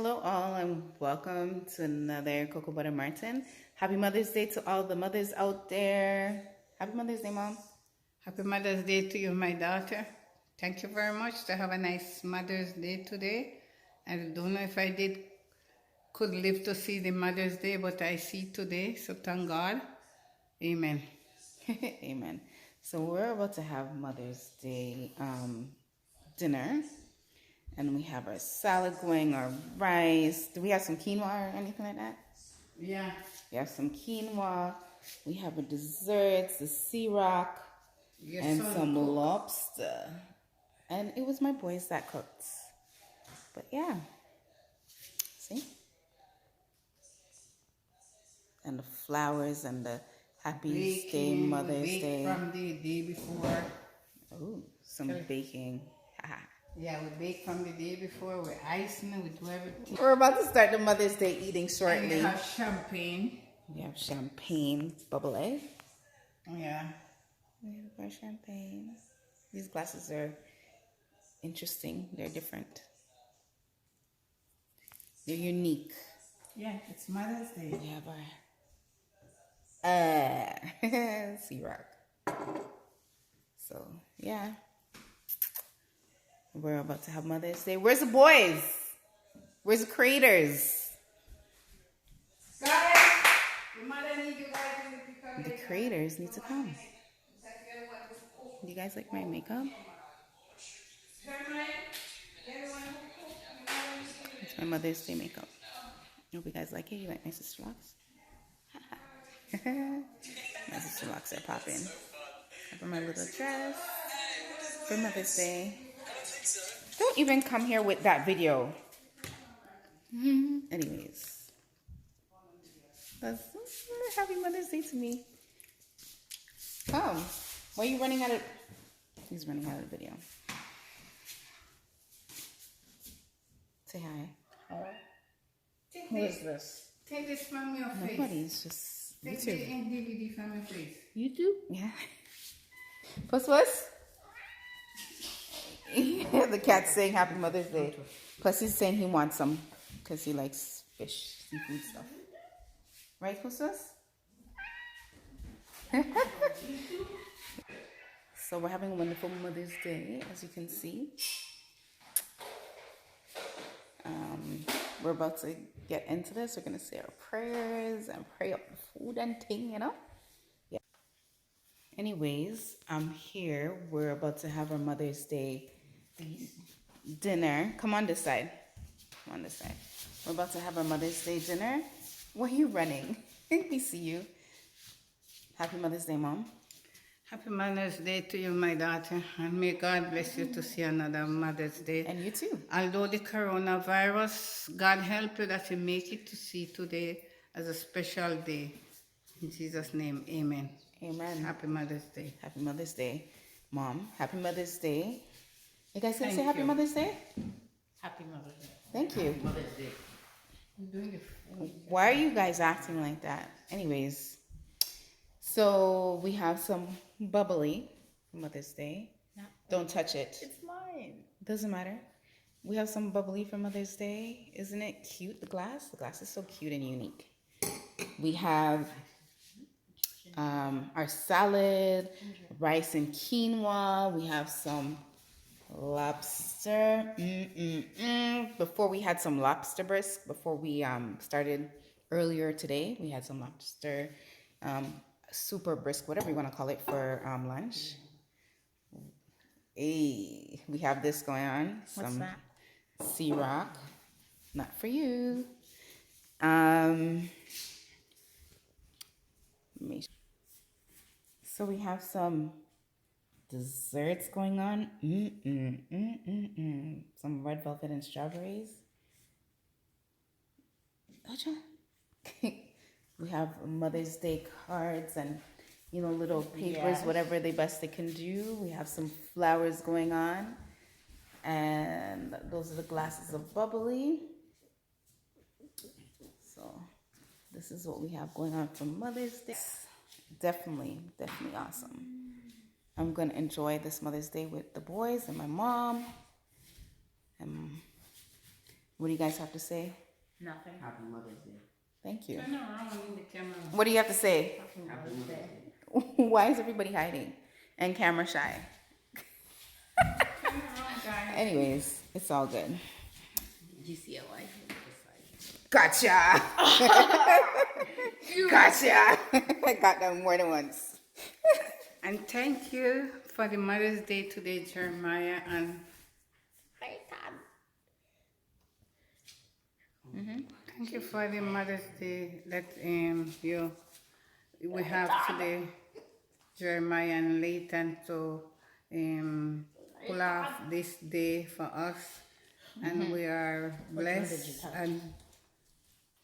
Hello all and welcome to another CocoaButterMartin. Happy Mother's Day to all the mothers out there. Happy Mother's Day, Mom. Happy Mother's Day to you, my daughter. Thank you very much to have a nice Mother's Day today. I don't know if I could live to see the Mother's Day, but I see today, so thank God. Amen. Amen. So we're about to have Mother's Day dinner. And we have our salad going, our rice. Do we have some quinoa or anything like that? Yeah. We have some quinoa. We have a dessert, the sea rock, and some lobster. And it was my boys that cooked. But yeah. See? And the flowers and the happy day, Mother's Day. From the day before. Oh, some baking. Yeah, we bake from the day before. We're icing it. We do everything. We're about to start the Mother's Day eating shortly. And we have champagne. We have champagne bubbly. Yeah. We have our champagne. These glasses are interesting. They're different. They're unique. Yeah, it's Mother's Day. We have our sea rock. So yeah. We're about to have Mother's Day. Where's the boys? Where's the creators? Guys, your mother needs you guys in the picture. The creators need to come. Do you guys like my makeup? It's my Mother's Day makeup. Hope you guys like it. You like my sister locks? My sister locks are popping. I put my little dress for Mother's Day. Don't even come here with that video. Anyways. That's happy Mother's Day to me. Come. Why are you running out of... He's running out of the video. Say hi. Who is this? Take this from your face. Nobody's just... Take YouTube. the DVD from your face. YouTube? Yeah. Plus. The cat's saying Happy Mother's Day. Plus he's saying he wants some because he likes fish, seafood stuff. Right, Plus? So we're having a wonderful Mother's Day, as you can see. We're about to get into this. We're going to say our prayers and pray up the food and thing, you know? Yeah. Anyways, I'm here. We're about to have our Mother's Day dinner. Come on this side. Come on this side. We're about to have our Mother's Day dinner. Why are you running? We see you. Happy Mother's Day, Mom. Happy Mother's Day to you, my daughter, and may God bless you to see another Mother's Day. And you too. Although the coronavirus, God help you that you make it to see today as a special day. In Jesus' name, amen. Amen. Happy Mother's Day. Happy Mother's Day, Mom. Happy Mother's Day. You guys gonna say Thank Happy you. Mother's Day? Happy Mother's Day. Thank you. Mother's Day. I'm doing it. Why are you guys acting like that? Anyways, so we have some bubbly for Mother's Day. Don't touch it. It's mine. Doesn't matter. We have some bubbly for Mother's Day. Isn't it cute, the glass? The glass is so cute and unique. We have our salad, rice and quinoa. We have some lobster. Before we had some lobster brisk. Before we started earlier today, we had some lobster super brisk, whatever you want to call it, for lunch. Hey, we have this going on. What's some that? sea rock. Not for you. So we have some desserts going on. Some red velvet and strawberries. We have Mother's Day cards and, you know, little papers, Yes. whatever they best they can do. We have some flowers going on. And those are the glasses of bubbly. So this is what we have going on for Mother's Day. Definitely awesome. I'm going to enjoy this Mother's Day with the boys and my mom. And What do you guys have to say? Nothing. Happy Mother's Day. Thank you. Turn around in the camera. What do you have to say? Happy Happy Mother's Mother's Day. Day. Why is everybody hiding and camera shy? Turn around, guys. Anyways, it's all good. GCLI. Gotcha. Gotcha. I got that more than once. And thank you for the Mother's Day today, Jeremiah and thank you for the Mother's Day that we have today, Jeremiah and Leighton, to pull off this day for us, and we are blessed, and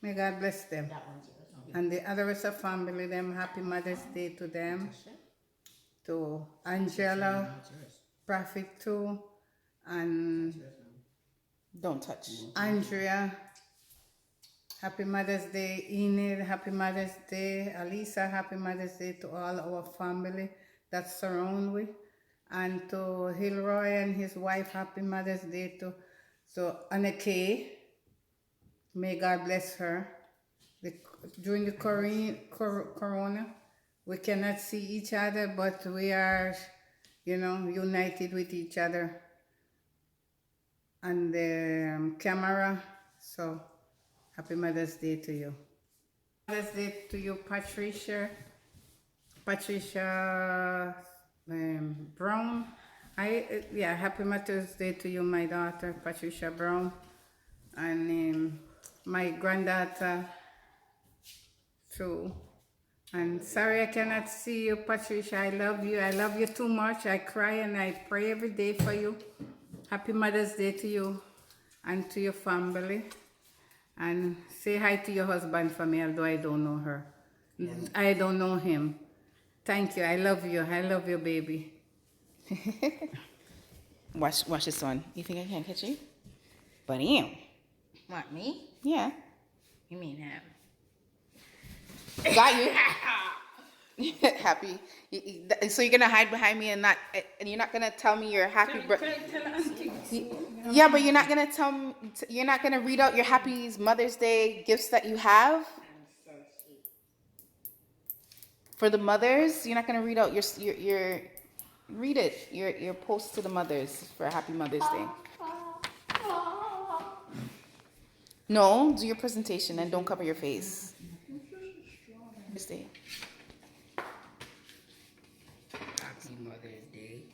may God bless them. That one's yours. And the other rest of family, them happy Mother's Day to them, to Angela, Prophet too, and Don't touch. Andrea. Happy Mother's Day, Enid. Happy Mother's Day, Alisa. Happy Mother's Day to all our family that surround we, and to Hilroy and his wife. Happy Mother's Day to Anna Kay. May God bless her. During the corona, we cannot see each other, but we are, united with each other on the camera. So, happy Mother's Day to you. Mother's Day to you, Patricia. Patricia Brown. Happy Mother's Day to you, my daughter, Patricia Brown. And my granddaughter, too. And sorry I cannot see you, Patricia. I love you. I love you too much. I cry and I pray every day for you. Happy Mother's Day to you and to your family. And say hi to your husband for me, although I don't know her. I don't know him. Thank you. I love you. I love you, baby. Watch this one. You think I can't catch you? But damn. What, me? Yeah. You mean him? Got you. Happy. So you're gonna hide behind me and you're not gonna tell me your happy birthday. Yeah, but you're not gonna tell me. You're not gonna read out your happy Mother's Day gifts that you have for the mothers. You're not gonna read out your read it your post to the mothers for Happy Mother's Day. No, do your presentation and don't cover your face. Mother's Day. Happy Mother's Day.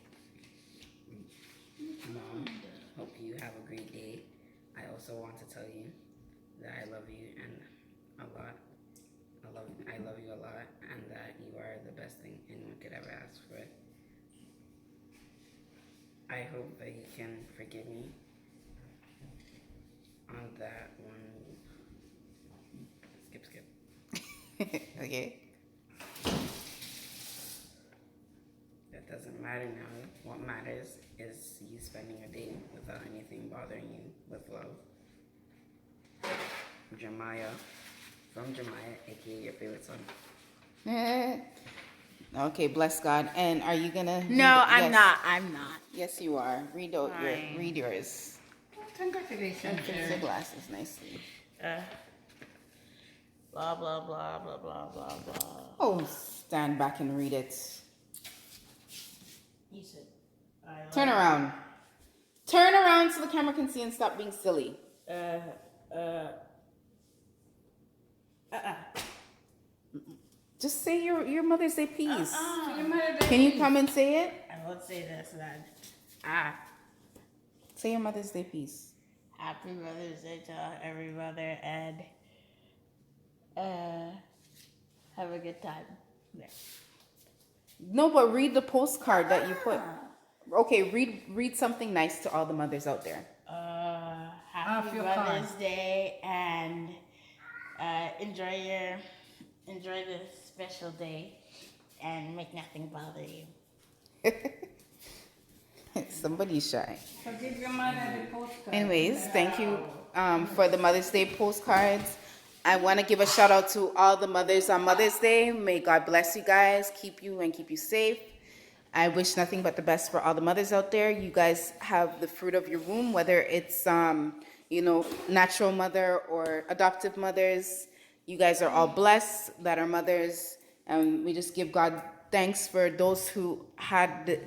Mom, hope you have a great day. I also want to tell you that I love you and a lot. I love you a lot, and that you are the best thing anyone could ever ask for. I hope that you can forgive me on that one. Skip. Okay. That doesn't matter now. What matters is you spending a day without anything bothering you, with love. Jeremiah, from Jeremiah, aka your favorite son. Okay, bless God. And are you gonna? No, I'm yes. not. I'm not. Yes, you are. Read out Fine. read yours. Congratulations. And fix the glasses nicely. Blah, blah, blah, blah, blah, blah, blah. Oh, stand back and read it. You said, Turn around. Turn around so the camera can see and stop being silly. Just say your Mother's Day piece. Can you come and say it? I won't say this then. Say your Mother's Day piece. Happy Mother's Day to every mother, and have a good time. There. No, but read the postcard that you put. Okay, read something nice to all the mothers out there. Happy your Mother's card. Day, and enjoy this special day, and make nothing bother you. Somebody's shy. So give your mother the postcard. Anyways, thank you for the Mother's Day postcards. I want to give a shout out to all the mothers on Mother's Day. May God bless you guys, keep you and keep you safe. I wish nothing but the best for all the mothers out there. You guys have the fruit of your womb, whether it's natural mother or adoptive mothers. You guys are all blessed that are mothers, and we just give God thanks for those who had the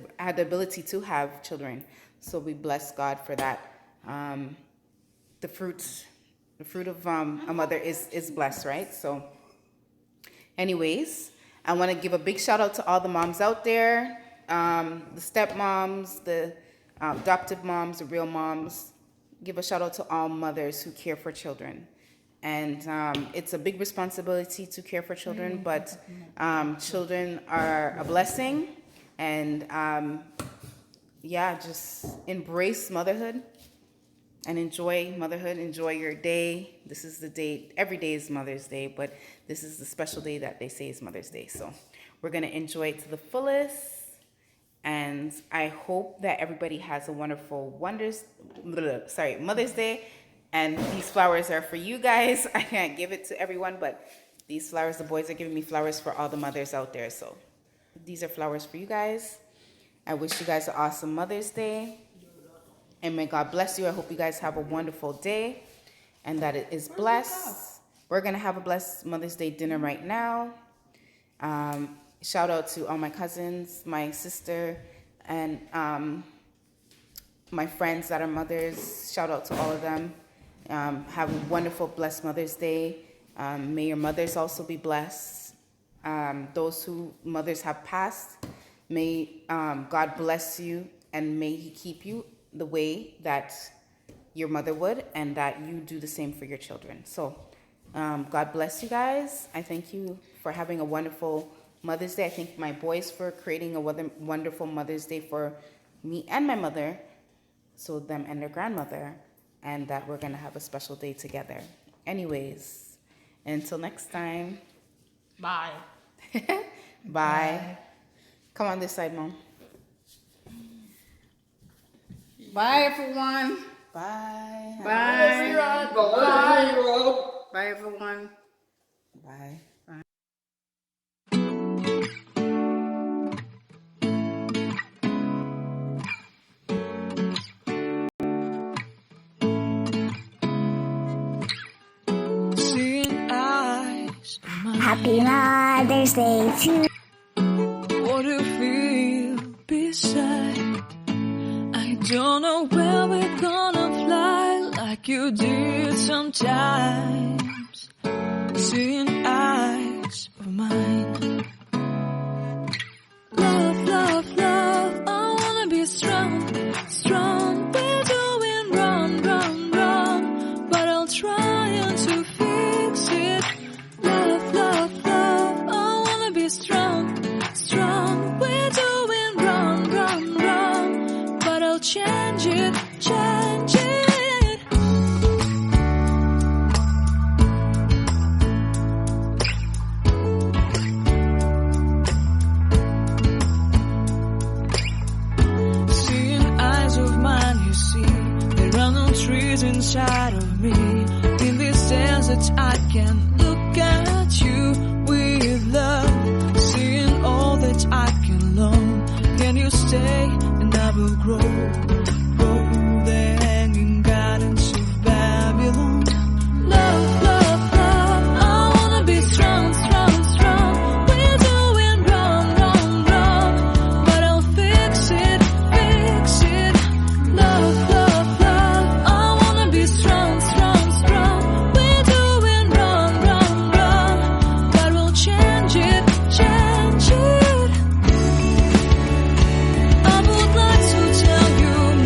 ability to have children. So we bless God for that. The fruit of a mother is blessed, right? So anyways, I want to give a big shout out to all the moms out there, the stepmoms, the adoptive moms, the real moms. Give a shout out to all mothers who care for children. And it's a big responsibility to care for children, but children are a blessing. And just embrace motherhood and enjoy motherhood. Enjoy your day. This is the day. Every day is Mother's Day, but this is the special day that they say is Mother's Day. So we're going to enjoy it to the fullest. And I hope that everybody has a wonderful Mother's Day. And these flowers are for you guys. I can't give it to everyone, but these flowers, the boys are giving me flowers for all the mothers out there. So these are flowers for you guys. I wish you guys an awesome Mother's Day. And may God bless you. I hope you guys have a wonderful day and that it is blessed. We're going to have a blessed Mother's Day dinner right now. Shout out to all my cousins, my sister, and my friends that are mothers. Shout out to all of them. Have a wonderful, blessed Mother's Day. May your mothers also be blessed. Those who mothers have passed, may God bless you and may He keep you the way that your mother would, and that you do the same for your children. So God bless you guys. I thank you for having a wonderful Mother's Day. I thank my boys for creating a wonderful Mother's Day for me and my mother, so them and their grandmother, and that we're going to have a special day together. Anyways, until next time. Bye. Bye. Come on this side, Mom. Bye, everyone. Bye. Bye. Bye. Bye, everyone. Bye. Happy Mother's Day to you. What do you feel beside? I don't know where we're gonna fly like you did sometimes. Seeing eyes of mine. Love, love, love, I wanna be strong, strong. We're doing wrong, wrong, wrong, but I'll try to fix it. Love, love, love, I wanna be strong, strong. We're doing wrong, wrong, wrong, but I'll change it, change it. Seeing eyes of mine, you see, there are no trees inside of me. In this desert I can look at you with love. Seeing all that I can learn. Can you stay and I will grow?